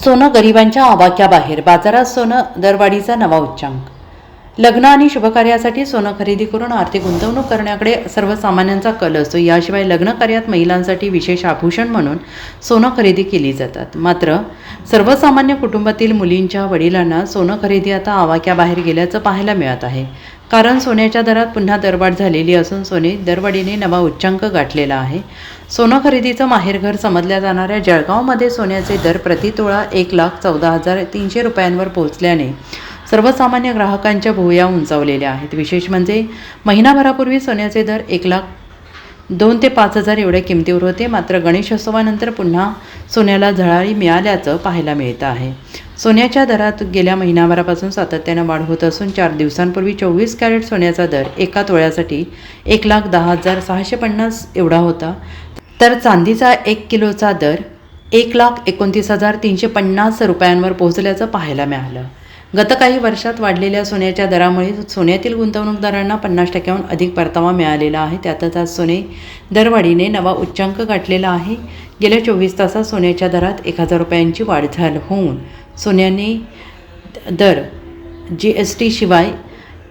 सोनं गरिबांच्या आवाक्याबाहेर, बाजारात सोनं दरवाढीचा नवा उच्चांक. लग्न आणि शुभकार्यासाठी सोनं खरेदी करून आर्थिक गुंतवणूक करण्याकडे सर्वसामान्यांचा कल असतो. याशिवाय लग्न कार्यात महिलांसाठी विशेष आभूषण म्हणून सोनं खरेदी केली जातात. मात्र सर्वसामान्य कुटुंबातील मुलींच्या वडिलांना सोनं खरेदी आता आवाक्याबाहेर गेल्याचं पाहायला मिळत आहे. कारण सोन्याच्या दरात पुन्हा दरवाढ झालेली असून सोने दरवाढीने नवा उच्चांक गाठलेला आहे. सोनं खरेदीचं माहेरघर समजल्या जाणाऱ्या जळगावमध्ये सोन्याचे दर प्रतितोळा 1,14,300 रुपयांवर पोहोचल्याने सर्वसामान्य ग्राहकांच्या भुवया उंचावलेल्या आहेत. विशेष म्हणजे महिनाभरापूर्वी सोन्याचे दर 1,02,000 ते 5,000 एवढ्या किमतीवर होते. मात्र गणेशोत्सवानंतर पुन्हा सोन्याला झळाळी मिळाल्याचं पाहायला मिळतं आहे. सोन्याच्या दरात गेल्या महिनाभरापासून सातत्यानं वाढ होत असून 4 दिवसांपूर्वी 24 कॅरेट सोन्याचा दर एका तोळ्यासाठी 1,10,650 एवढा होता. तर चांदीचा 1 किलोचा दर 1,29,350 रुपयांवर पोहोचल्याचं पाहायला मिळालं. गत काही वर्षात वाढलेल्या सोन्याच्या दरामुळे सोन्यातील गुंतवणूकदारांना 50% अधिक परतावा मिळालेला आहे. त्यातच आज सोने दरवाढीने नवा उच्चांक गाठलेला आहे. गेल्या 24 तासात सोन्याच्या दरात 1,000 रुपयांची वाढ होऊन सोन्याने दर GST शिवाय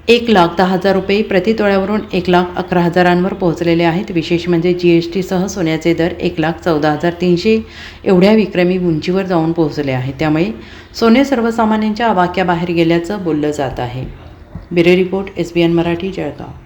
1,10,000 रुपये प्रतितोळ्यावरून 1,11,000 पोहोचलेले आहेत. विशेष म्हणजे GST सह सोन्याचे दर 1,14,300 एवढ्या विक्रमी उंचीवर जाऊन पोहोचले आहेत. त्यामुळे सोने सर्वसामान्यांच्या आवाक्याबाहेर गेल्याचं बोललं जात आहे. Bureau report, SBN Marathi, Jalgaon.